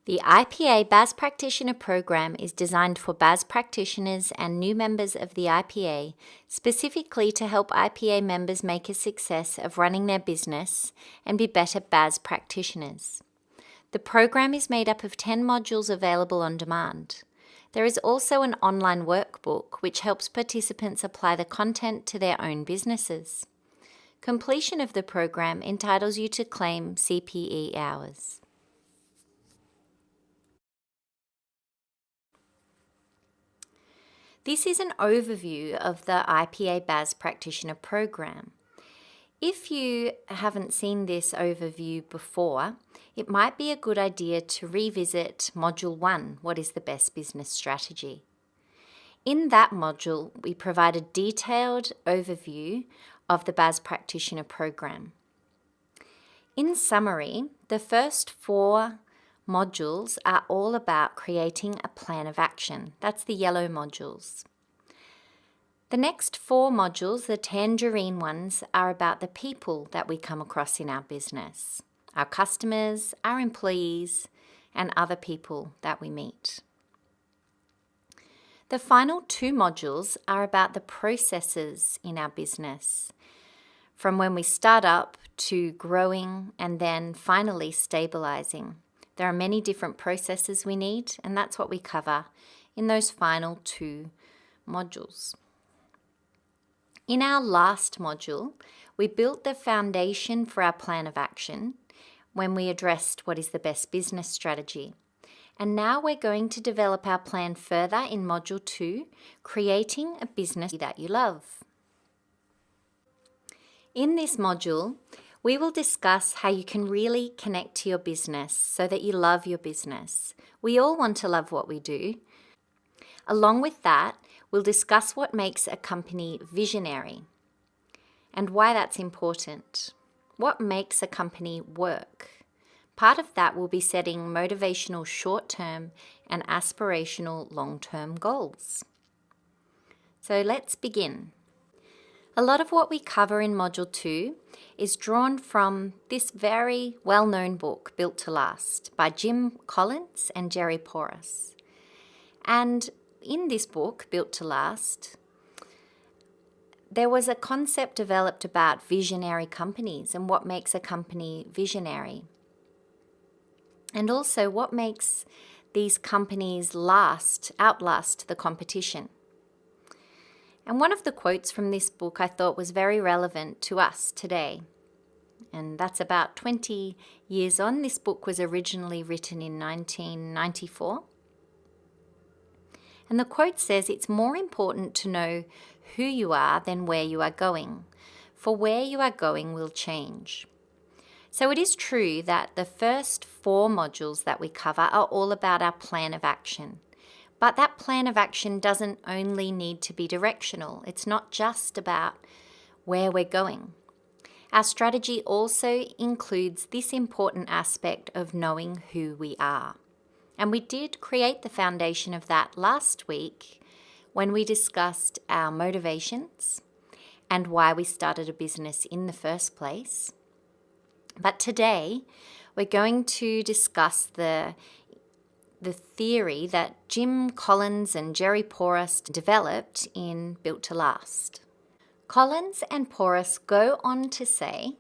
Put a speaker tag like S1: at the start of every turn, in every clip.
S1: The IPA BAS Practitioner Program is designed for BAS practitioners and new members of the IPA, specifically to help IPA members make a success of running their business and be better BAS practitioners. The program is made up of 10 modules available on demand. There is also an online workbook which helps participants apply the content to their own businesses. Completion of the program entitles you to claim CPE hours. This is an overview of the IPA BAS Practitioner Program. If you haven't seen this overview before, it might be a good idea to revisit Module 1, What is the Best Business Strategy? In that module, we provide a detailed overview of the BAS Practitioner Program. In summary, the first 4 modules are all about creating a plan of action. That's the yellow modules. The next 4 modules, the tangerine ones, are about the people that we come across in our business, our customers, our employees, and other people that we meet. The final 2 modules are about the processes in our business, from when we start up to growing and then finally stabilizing. There are many different processes we need, and that's what we cover in those final 2 modules. In our last module, we built the foundation for our plan of action when we addressed what is the best business strategy. And now we're going to develop our plan further in Module 2, creating a business that you love. In this module, we will discuss how you can really connect to your business so that you love your business. We all want to love what we do. Along with that, we'll discuss what makes a company visionary and why that's important. What makes a company work? Part of that will be setting motivational short-term and aspirational long-term goals. So let's begin. A lot of what we cover in Module 2 is drawn from this very well-known book, Built to Last, by Jim Collins and Jerry Porras. And in this book, Built to Last, there was a concept developed about visionary companies and what makes a company visionary. And also what makes these companies outlast the competition. And one of the quotes from this book I thought was very relevant to us today. And that's about 20 years on. This book was originally written in 1994. And the quote says, "It's more important to know who you are than where you are going, for where you are going will change." So it is true that the first 4 modules that we cover are all about our plan of action. But that plan of action doesn't only need to be directional. It's not just about where we're going. Our strategy also includes this important aspect of knowing who we are. And we did create the foundation of that last week when we discussed our motivations and why we started a business in the first place. But today, we're going to discuss the theory that Jim Collins and Jerry Porras developed in Built to Last. Collins and Porras go on to say,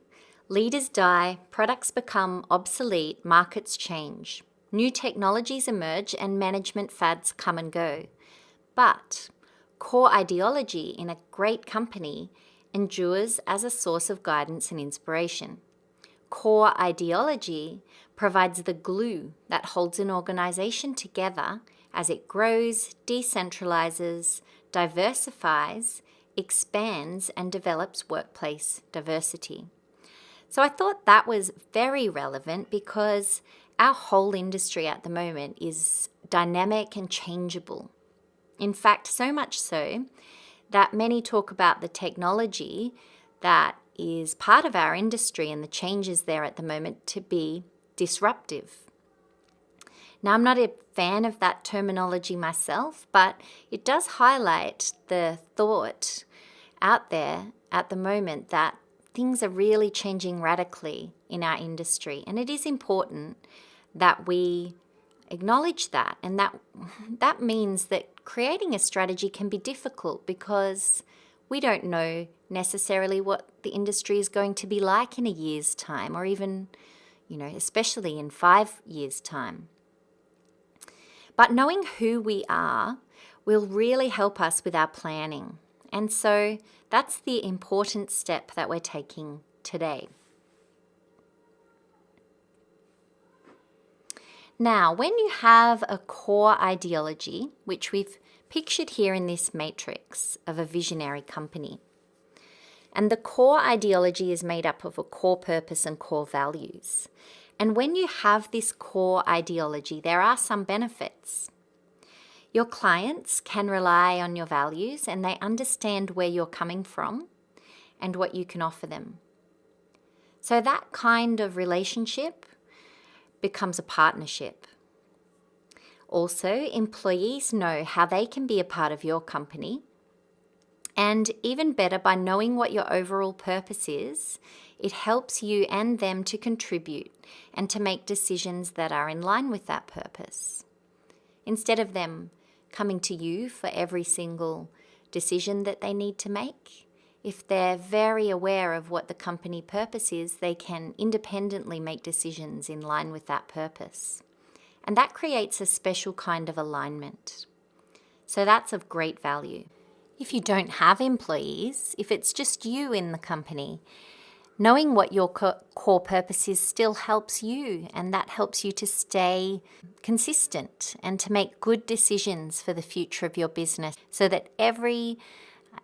S1: "Leaders die, products become obsolete, markets change. New technologies emerge and management fads come and go. But core ideology in a great company endures as a source of guidance and inspiration. Core ideology provides the glue that holds an organization together as it grows, decentralizes, diversifies, expands, and develops workplace diversity." So I thought that was very relevant because our whole industry at the moment is dynamic and changeable. In fact, so much so that many talk about the technology that is part of our industry and the changes there at the moment to be disruptive. Now, I'm not a fan of that terminology myself, but it does highlight the thought out there at the moment that things are really changing radically in our industry. And it is important that we acknowledge that. And that means that creating a strategy can be difficult because we don't know necessarily what the industry is going to be like in a year's time, or even, especially in 5 years' time. But knowing who we are will really help us with our planning. And so that's the important step that we're taking today. Now, when you have a core ideology, which we've pictured here in this matrix of a visionary company, and the core ideology is made up of a core purpose and core values. And when you have this core ideology, there are some benefits. Your clients can rely on your values and they understand where you're coming from and what you can offer them. So that kind of relationship becomes a partnership. Also, employees know how they can be a part of your company. And even better, by knowing what your overall purpose is, it helps you and them to contribute and to make decisions that are in line with that purpose. Instead of them coming to you for every single decision that they need to make, if they're very aware of what the company purpose is, they can independently make decisions in line with that purpose. And that creates a special kind of alignment. So that's of great value. If you don't have employees, if it's just you in the company, knowing what your core purpose is still helps you, and that helps you to stay consistent and to make good decisions for the future of your business so that every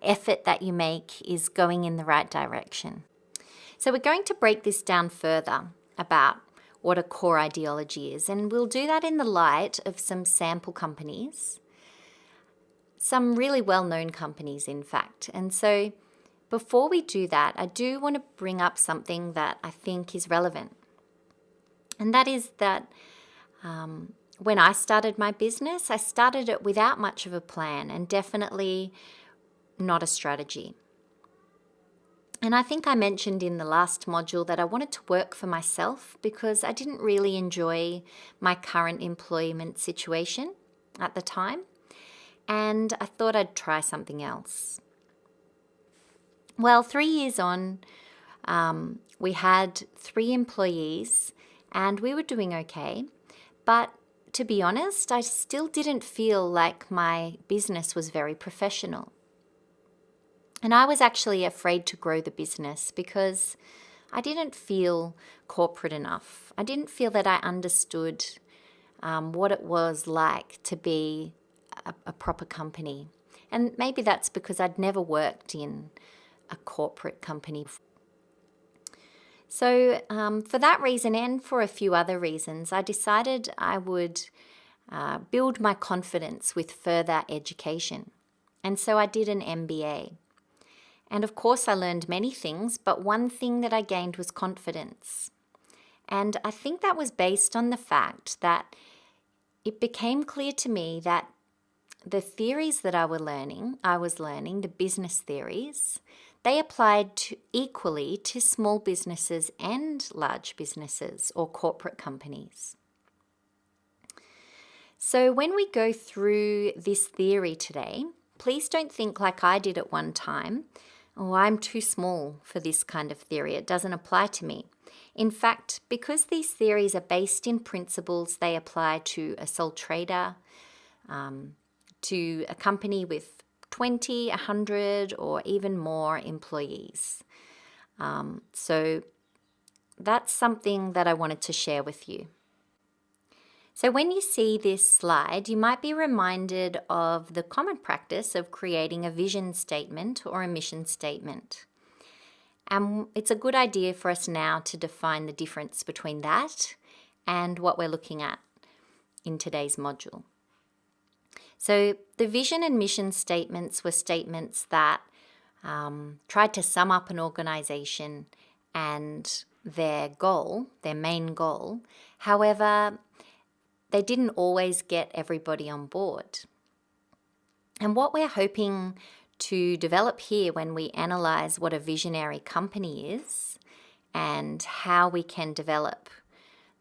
S1: effort that you make is going in the right direction. So we're going to break this down further about what a core ideology is, and we'll do that in the light of some sample companies, some really well-known companies in fact. And so before we do that, I do want to bring up something that I think is relevant. And that is that when I started my business, I started it without much of a plan and definitely not a strategy. And I think I mentioned in the last module that I wanted to work for myself because I didn't really enjoy my current employment situation at the time. And I thought I'd try something else. Well, 3 years on, we had 3 employees and we were doing okay. But to be honest, I still didn't feel like my business was very professional. And I was actually afraid to grow the business because I didn't feel corporate enough. I didn't feel that I understood what it was like to be a proper company. And maybe that's because I'd never worked in a corporate company. So for that reason and for a few other reasons, I decided I would build my confidence with further education. And so I did an MBA. And of course I learned many things, but one thing that I gained was confidence. And I think that was based on the fact that it became clear to me that the theories that I was learning, the business theories, they applied equally to small businesses and large businesses or corporate companies. So when we go through this theory today, please don't think like I did at one time, oh, I'm too small for this kind of theory. It doesn't apply to me. In fact, because these theories are based in principles, they apply to a sole trader, to a company with 20, 100, or even more employees. So that's something that I wanted to share with you. So when you see this slide, you might be reminded of the common practice of creating a vision statement or a mission statement. And it's a good idea for us now to define the difference between that and what we're looking at in today's module. So the vision and mission statements were statements that tried to sum up an organization and their goal, their main goal. However, they didn't always get everybody on board. And what we're hoping to develop here when we analyze what a visionary company is and how we can develop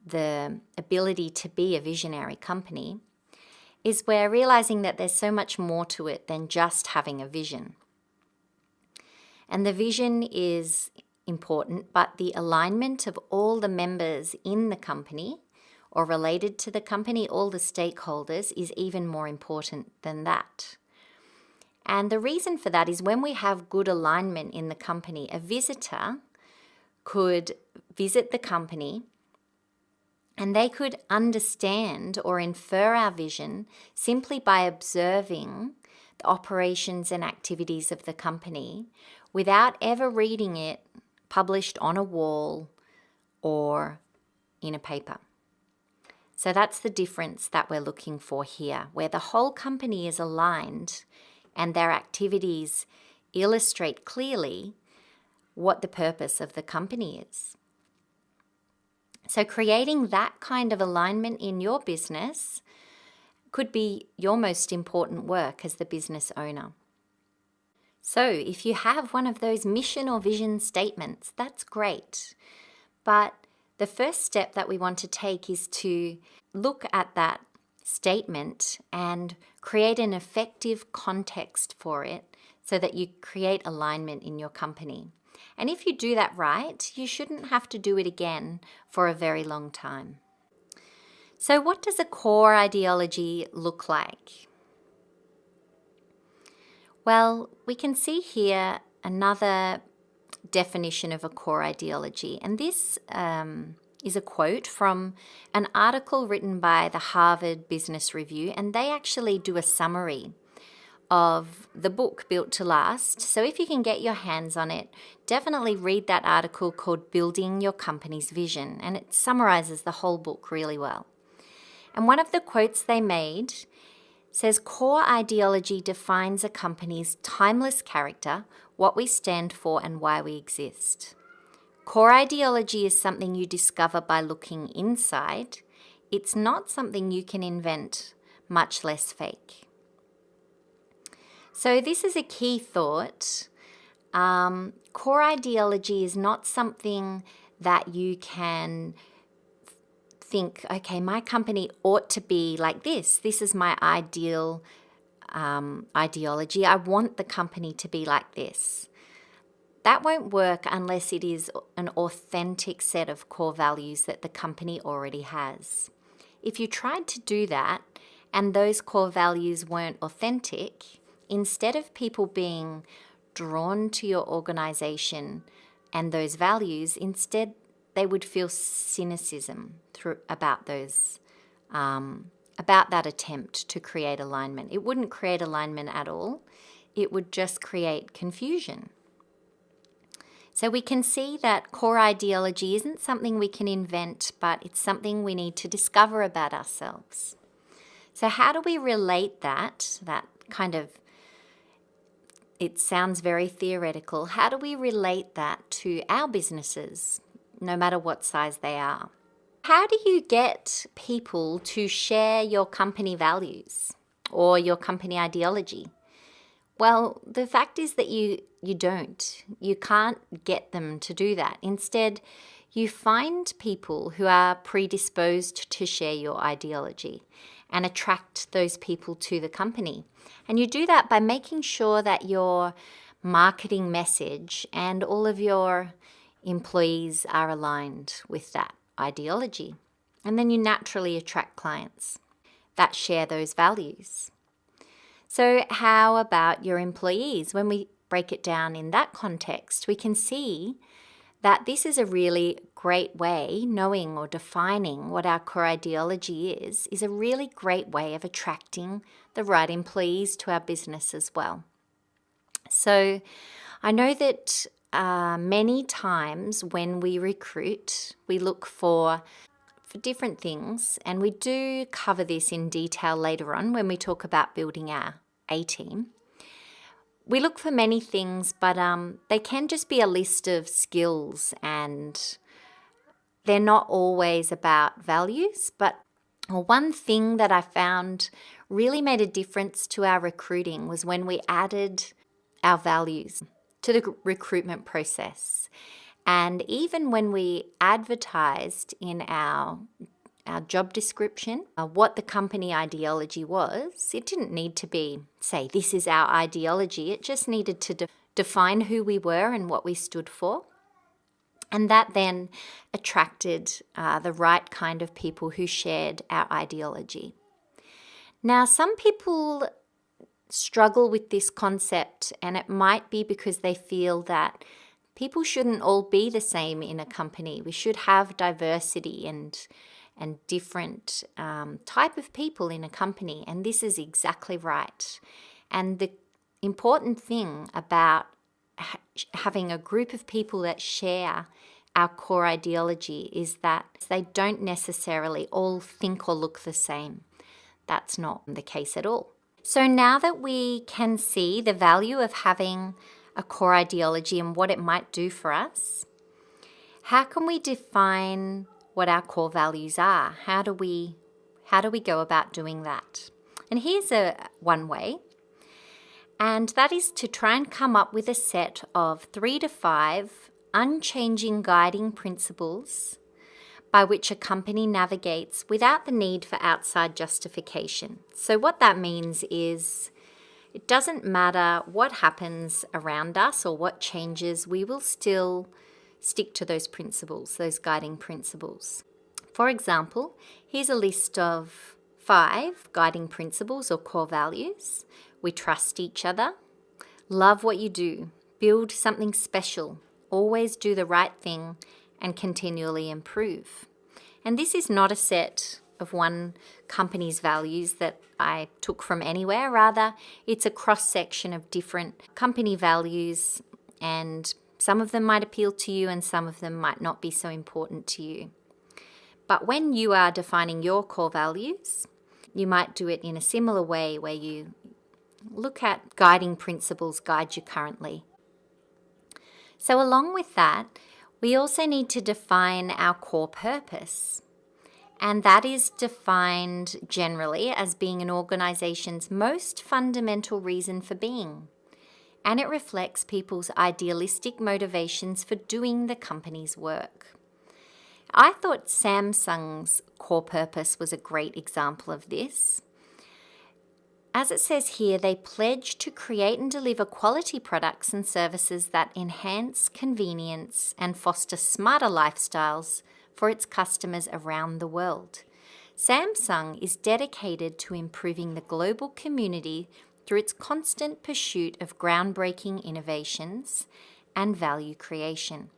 S1: the ability to be a visionary company is we're realizing that there's so much more to it than just having a vision. And the vision is important, but the alignment of all the members in the company or related to the company, all the stakeholders, is even more important than that. And the reason for that is when we have good alignment in the company, a visitor could visit the company and they could understand or infer our vision simply by observing the operations and activities of the company without ever reading it published on a wall or in a paper. So that's the difference that we're looking for here, where the whole company is aligned and their activities illustrate clearly what the purpose of the company is. So creating that kind of alignment in your business could be your most important work as the business owner. So if you have one of those mission or vision statements, that's great. But the first step that we want to take is to look at that statement and create an effective context for it so that you create alignment in your company. And if you do that right, you shouldn't have to do it again for a very long time. So what does a core ideology look like? Well, we can see here another definition of a core ideology, and this is a quote from an article written by the Harvard Business Review, and they actually do a summary of the book Built to Last. So if you can get your hands on it, definitely read that article called Building Your Company's Vision, and it summarizes the whole book really well. And one of the quotes they made says, core ideology defines a company's timeless character, what we stand for and why we exist. Core ideology is something you discover by looking inside. It's not something you can invent, much less fake. So this is a key thought. Core ideology is not something that you can think, okay, my company ought to be like this. This is my ideal ideology. I want the company to be like this. That won't work unless it is an authentic set of core values that the company already has. If you tried to do that and those core values weren't authentic, instead of people being drawn to your organization and those values, instead they would feel cynicism about that attempt to create alignment. It wouldn't create alignment at all. It would just create confusion. So we can see that core ideology isn't something we can invent, but it's something we need to discover about ourselves. So how do we relate that kind of, it sounds very theoretical, how do we relate that to our businesses, no matter what size they are? How do you get people to share your company values or your company ideology? Well, the fact is that you don't. You can't get them to do that. Instead, you find people who are predisposed to share your ideology and attract those people to the company. And you do that by making sure that your marketing message and all of your employees are aligned with that ideology. And then you naturally attract clients that share those values. So how about your employees? When we break it down in that context, we can see that this is a really great way, knowing or defining what our core ideology is a really great way of attracting the right employees to our business as well. So I know that many times when we recruit, we look for different things, and we do cover this in detail later on when we talk about building our A-team. We look for many things, but they can just be a list of skills, and they're not always about values. But one thing that I found really made a difference to our recruiting was when we added our values to the recruitment process. And even when we advertised in our job description what the company ideology was, it didn't need to be, say, this is our ideology. It just needed to define who we were and what we stood for. And that then attracted the right kind of people who shared our ideology. Now, some people struggle with this concept, and it might be because they feel that people shouldn't all be the same in a company. We should have diversity and different type of people in a company, and this is exactly right. And the important thing about having a group of people that share our core ideology is that they don't necessarily all think or look the same. That's not the case at all. So now that we can see the value of having a core ideology and what it might do for us, how can we define what our core values are? How do we go about doing that? And here's one way, and that is to try and come up with a set of 3 to 5 unchanging guiding principles by which a company navigates without the need for outside justification. So what that means is it doesn't matter what happens around us or what changes, we will still stick to those principles, those guiding principles. For example, here's a list of 5 guiding principles or core values. We trust each other, love what you do, build something special, always do the right thing, and continually improve. And this is not a set of one company's values that I took from anywhere. Rather, it's a cross-section of different company values, and some of them might appeal to you and some of them might not be so important to you. But when you are defining your core values, you might do it in a similar way where you look at guiding principles guide you currently. So along with that, we also need to define our core purpose. And that is defined generally as being an organization's most fundamental reason for being. And it reflects people's idealistic motivations for doing the company's work. I thought Samsung's core purpose was a great example of this. As it says here, they pledge to create and deliver quality products and services that enhance convenience and foster smarter lifestyles for its customers around the world. Samsung is dedicated to improving the global community through its constant pursuit of groundbreaking innovations and value creation.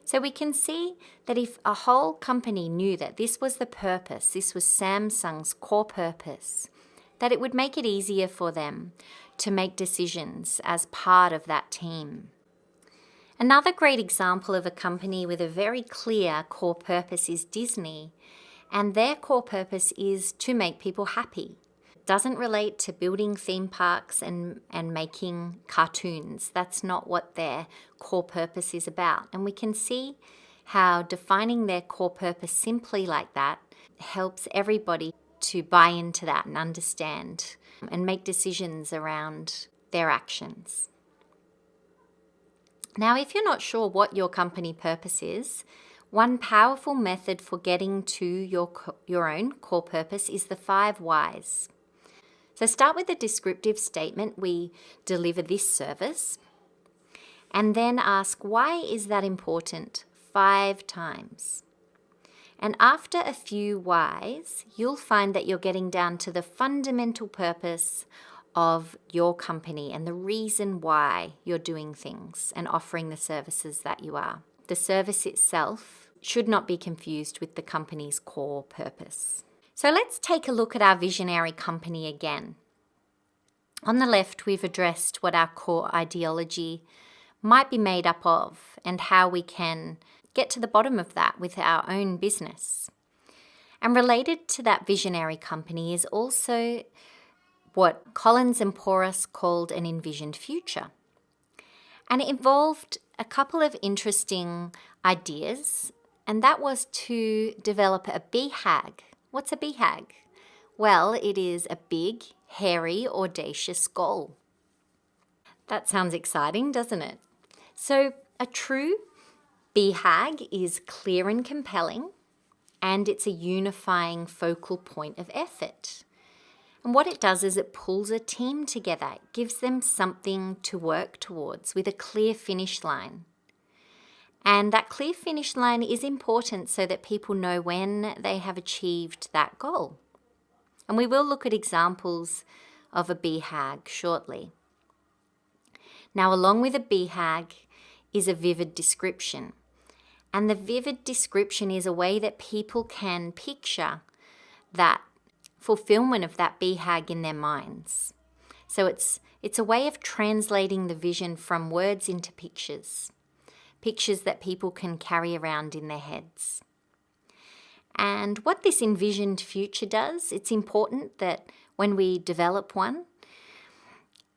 S1: So we can see that if a whole company knew that this was the purpose, this was Samsung's core purpose, that it would make it easier for them to make decisions as part of that team. Another great example of a company with a very clear core purpose is Disney, and their core purpose is to make people happy. It doesn't relate to building theme parks and making cartoons. That's not what their core purpose is about. And we can see how defining their core purpose simply like that helps everybody to buy into that and understand and make decisions around their actions. Now, if you're not sure what your company purpose is, one powerful method for getting to your own core purpose is the 5 whys. So start with a descriptive statement, we deliver this service, and then ask, why is that important 5 times? And after a few whys, you'll find that you're getting down to the fundamental purpose of your company and the reason why you're doing things and offering the services that you are. The service itself should not be confused with the company's core purpose. So let's take a look at our visionary company again. On the left, we've addressed what our core ideology might be made up of and how we can get to the bottom of that with our own business. And related to that visionary company is also what Collins and Porras called an envisioned future. And it involved a couple of interesting ideas, and that was to develop a BHAG. What's a BHAG? Well, it is a big, hairy, audacious goal. That sounds exciting, doesn't it? So a true BHAG is clear and compelling, and it's a unifying focal point of effort. And what it does is it pulls a team together. It gives them something to work towards with a clear finish line. And that clear finish line is important so that people know when they have achieved that goal. And we will look at examples of a BHAG shortly. Now, along with a BHAG is a vivid description. And the vivid description is a way that people can picture that fulfillment of that BHAG in their minds. So it's a way of translating the vision from words into pictures that people can carry around in their heads. And what this envisioned future does, it's important that when we develop one,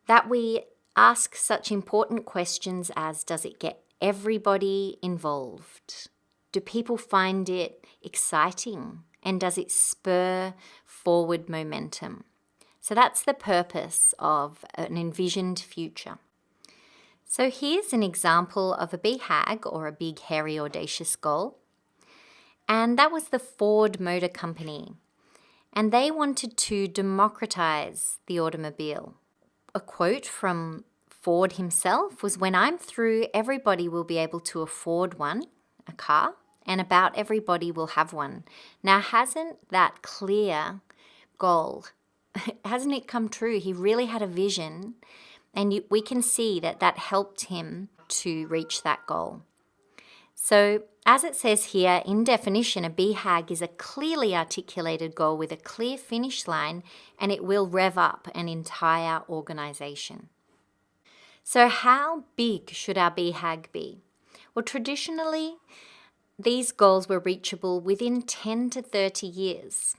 S1: that we ask such important questions as, does it get everybody involved? Do people find it exciting? And does it spur forward momentum? So that's the purpose of an envisioned future. So here's an example of a BHAG, or a big, hairy, audacious goal. And that was the Ford Motor Company. And they wanted to democratize the automobile. A quote from Ford himself was, "When I'm through, everybody will be able to afford one, a car, and about everybody will have one." Now, hasn't that clear goal, hasn't it come true? He really had a vision, and we can see that that helped him to reach that goal. So, as it says here in definition, a BHAG is a clearly articulated goal with a clear finish line, and it will rev up an entire organization. So how big should our BHAG be? Well, traditionally, these goals were reachable within 10 to 30 years.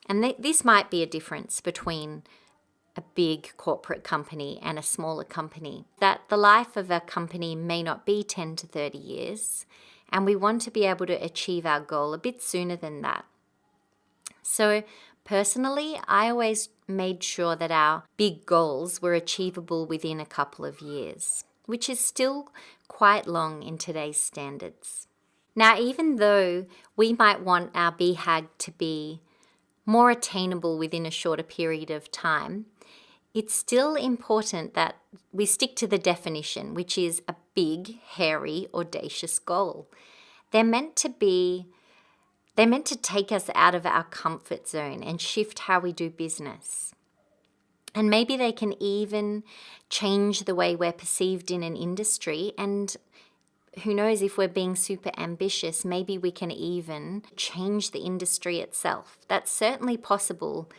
S1: And this might be a difference between a big corporate company and a smaller company, that the life of a company may not be 10 to 30 years, and we want to be able to achieve our goal a bit sooner than that. So personally, I always made sure that our big goals were achievable within a couple of years, which is still quite long in today's standards. Now, even though we might want our BHAG to be more attainable within a shorter period of time, it's still important that we stick to the definition, which is a big, hairy, audacious goal. They're meant to take us out of our comfort zone and shift how we do business. And maybe they can even change the way we're perceived in an industry. And who knows, if we're being super ambitious, maybe we can even change the industry itself. That's certainly possible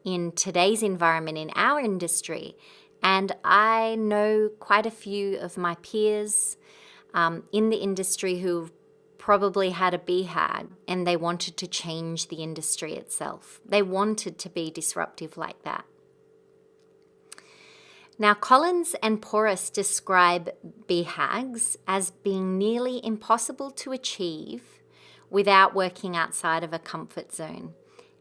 S1: in today's environment in our industry. And I know quite a few of my peers in the industry who've probably had a BHAG and they wanted to change the industry itself. They wanted to be disruptive like that. Now, Collins and Porras describe BHAGs as being nearly impossible to achieve without working outside of a comfort zone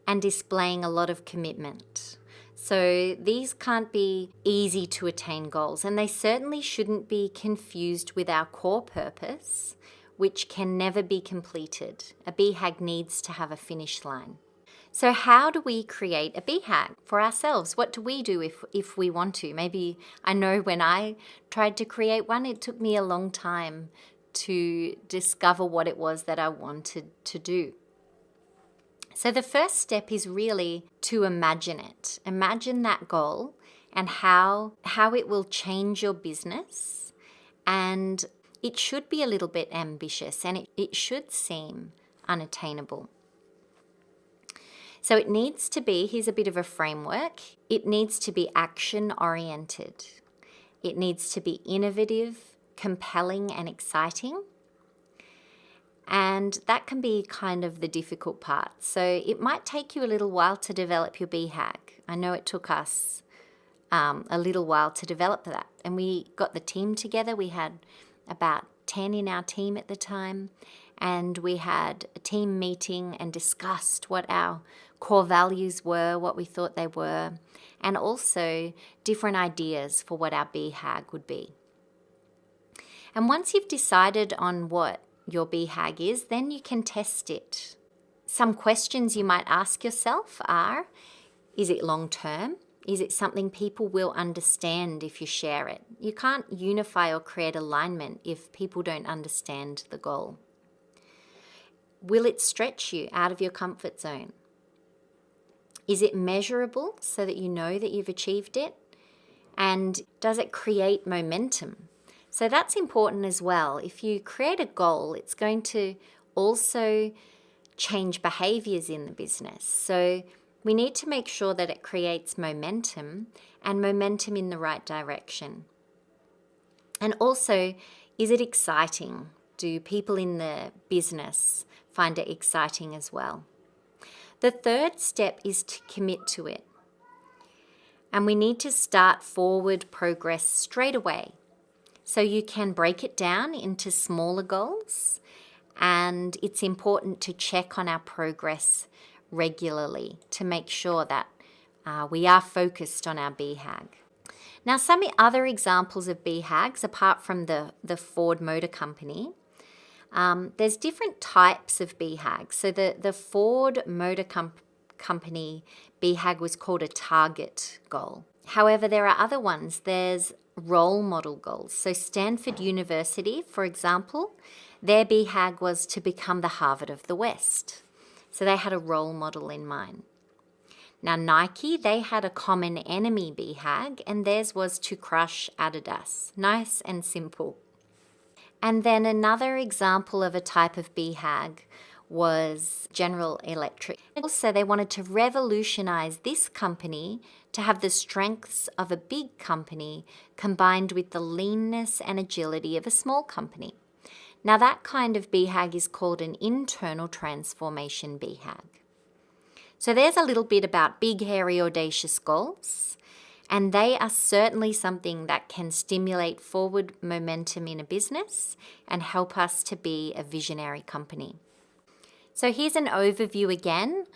S1: and displaying a lot of commitment. So these can't be easy to attain goals, and they certainly shouldn't be confused with our core purpose, which can never be completed. A BHAG needs to have a finish line. So how do we create a BHAG for ourselves? What do we do if we want to? Maybe I know when I tried to create one, it took me a long time to discover what it was that I wanted to do. So the first step is really to imagine it. Imagine that goal and how it will change your business. And it should be a little bit ambitious, and it should seem unattainable. So it needs to be, here's a bit of a framework, it needs to be action-oriented. It needs to be innovative, compelling, and exciting. And that can be kind of the difficult part. So it might take you a little while to develop your BHAG. I know it took us a little while to develop that. And we got the team together. We had about 10 in our team at the time. And we had a team meeting and discussed what our core values were, what we thought they were, and also different ideas for what our BHAG would be. And once you've decided on what your BHAG is, then you can test it. Some questions you might ask yourself are, is it long-term? Is it something people will understand if you share it? You can't unify or create alignment if people don't understand the goal. Will it stretch you out of your comfort zone? Is it measurable so that you know that you've achieved it? And does it create momentum? So that's important as well. If you create a goal, it's going to also change behaviors in the business. So we need to make sure that it creates momentum and momentum in the right direction. And also, is it exciting? Do people in the business find it exciting as well? The third step is to commit to it. And we need to start forward progress straight away. So you can break it down into smaller goals, and it's important to check on our progress regularly to make sure that we are focused on our BHAG. Now, some other examples of BHAGs, apart from the Ford Motor Company, there's different types of BHAGs. So the Ford Motor Company BHAG was called a target goal. However, there are other ones. There's role model goals. So Stanford University, for example, their BHAG was to become the Harvard of the West. So they had a role model in mind. Now Nike, they had a common enemy BHAG, and theirs was to crush Adidas. Nice and simple. And then another example of a type of BHAG was General Electric. Also, they wanted to revolutionize this company to have the strengths of a big company combined with the leanness and agility of a small company. Now, that kind of BHAG is called an internal transformation BHAG. So there's a little bit about big, hairy, audacious goals, and they are certainly something that can stimulate forward momentum in a business and help us to be a visionary company. So here's an overview again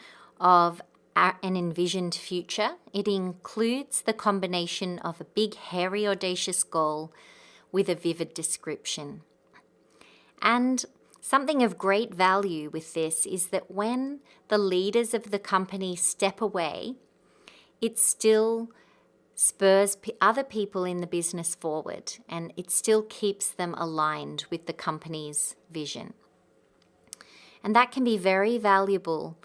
S1: of an envisioned future. It includes the combination of a big, hairy, audacious goal with a vivid description. And something of great value with this is that when the leaders of the company step away, it still spurs other people in the business forward, and it still keeps them aligned with the company's vision. And that can be very valuable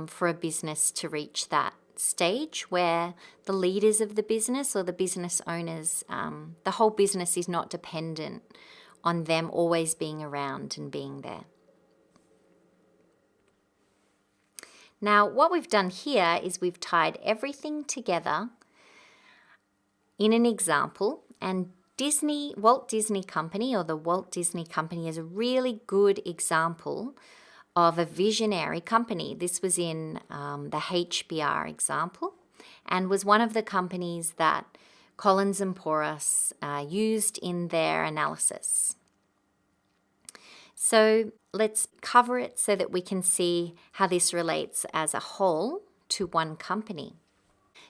S1: for a business to reach that stage where the leaders of the business or the business owners, the whole business is not dependent on them always being around and being there. Now, what we've done here is we've tied everything together in an example, and Walt Disney Company, or the Walt Disney Company, is a really good example of a visionary company. This was in the HBR example and was one of the companies that Collins and Porras used in their analysis. So let's cover it so that we can see how this relates as a whole to one company.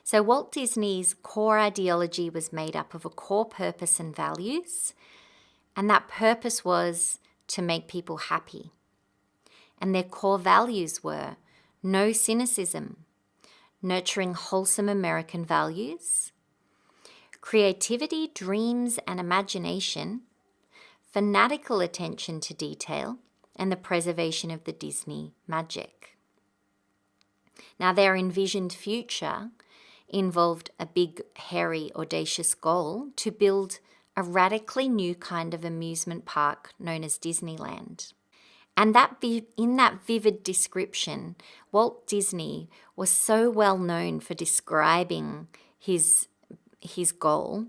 S1: So Walt Disney's core ideology was made up of a core purpose and values, and that purpose was to make people happy. And their core values were no cynicism, nurturing wholesome American values, creativity, dreams, and imagination, fanatical attention to detail, and the preservation of the Disney magic. Now, their envisioned future involved a big, hairy, audacious goal to build a radically new kind of amusement park known as Disneyland. And in that vivid description, Walt Disney was so well known for describing his goal.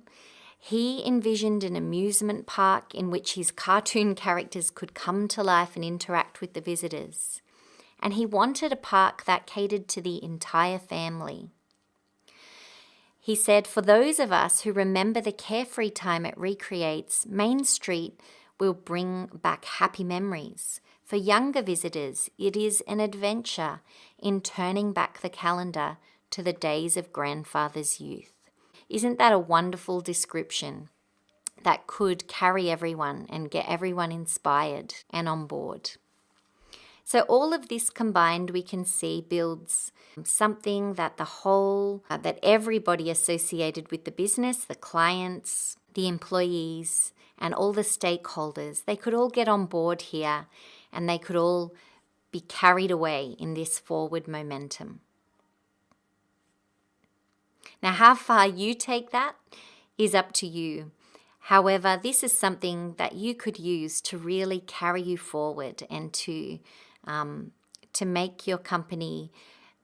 S1: He envisioned an amusement park in which his cartoon characters could come to life and interact with the visitors. And he wanted a park that catered to the entire family. He said, for those of us who remember the carefree time it recreates, Main Street will bring back happy memories. For younger visitors, it is an adventure in turning back the calendar to the days of grandfather's youth. Isn't that a wonderful description? that could carry everyone and get everyone inspired and on board. So all of this combined, we can see, builds something that that everybody associated with the business, the clients, the employees, and all the stakeholders, they could all get on board here and they could all be carried away in this forward momentum. Now, how far you take that is up to you. However, this is something that you could use to really carry you forward and to make your company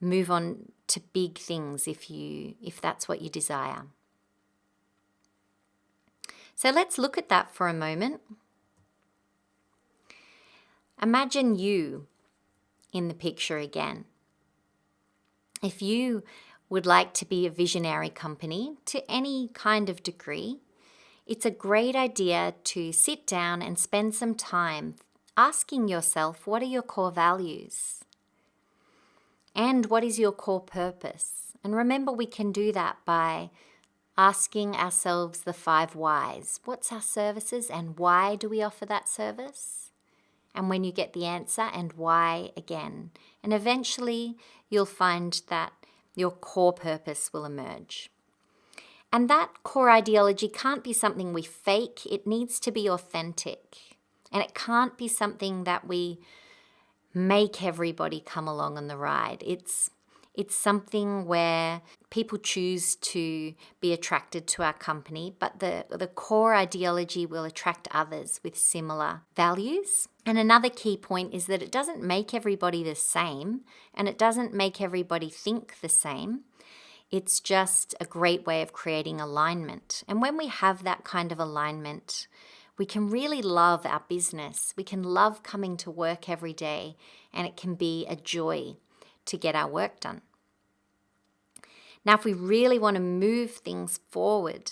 S1: move on to big things if that's what you desire. So let's look at that for a moment. Imagine you in the picture again. If you would like to be a visionary company to any kind of degree, it's a great idea to sit down and spend some time asking yourself, what are your core values? And what is your core purpose? And remember, we can do that by asking ourselves the 5 whys. What's our services and why do we offer that service? And when you get the answer, and why again. And eventually you'll find that your core purpose will emerge. And that core ideology can't be something we fake. It needs to be authentic. And it can't be something that we make everybody come along on the ride. It's something where people choose to be attracted to our company, but the core ideology will attract others with similar values. And another key point is that it doesn't make everybody the same, and it doesn't make everybody think the same. It's just a great way of creating alignment. And when we have that kind of alignment, we can really love our business. We can love coming to work every day, and it can be a joy to get our work done. Now, if we really want to move things forward,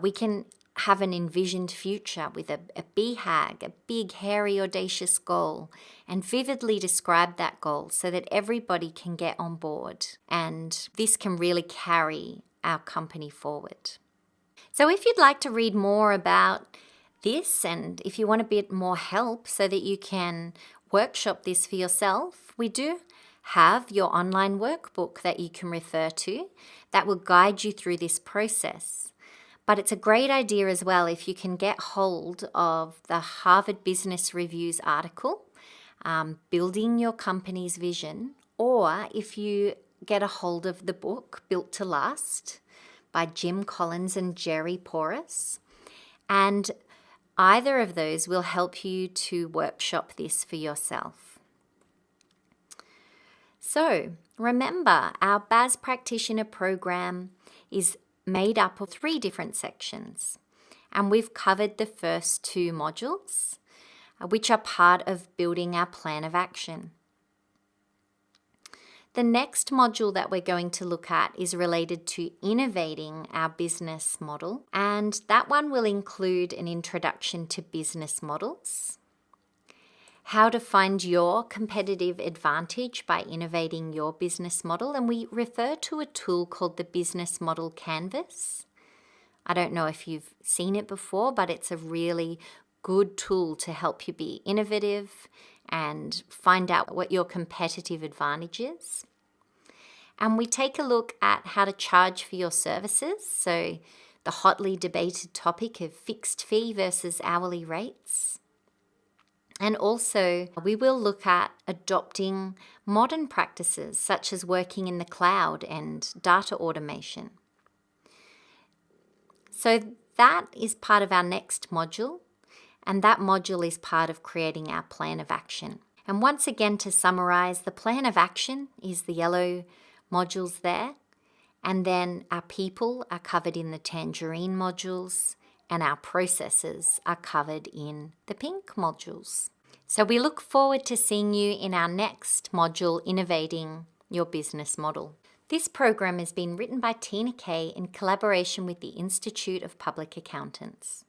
S1: we can have an envisioned future with a BHAG, a big, hairy, audacious goal, and vividly describe that goal so that everybody can get on board. And this can really carry our company forward. So if you'd like to read more about this, and if you want a bit more help so that you can workshop this for yourself, we do have your online workbook that you can refer to that will guide you through this process. But it's a great idea as well if you can get hold of the Harvard Business Review's article, Building Your Company's Vision, or if you get a hold of the book Built to Last by Jim Collins and Jerry Porras. And either of those will help you to workshop this for yourself. So remember, our BAS Practitioner Program is made up of 3 different sections, and we've covered the first 2 modules, which are part of building our plan of action. The next module that we're going to look at is related to innovating our business model, and that one will include an introduction to business models, how to find your competitive advantage by innovating your business model, and we refer to a tool called the Business Model Canvas. I don't know if you've seen it before, but it's a really good tool to help you be innovative and find out what your competitive advantage is. And we take a look at how to charge for your services, so the hotly debated topic of fixed fee versus hourly rates. And also, we will look at adopting modern practices such as working in the cloud and data automation. So that is part of our next module, and that module is part of creating our plan of action. And once again, to summarize, the plan of action is the yellow modules there, and then our people are covered in the tangerine modules, and our processes are covered in the pink modules. So we look forward to seeing you in our next module, Innovating Your Business Model. This program has been written by Tina Kay in collaboration with the Institute of Public Accountants.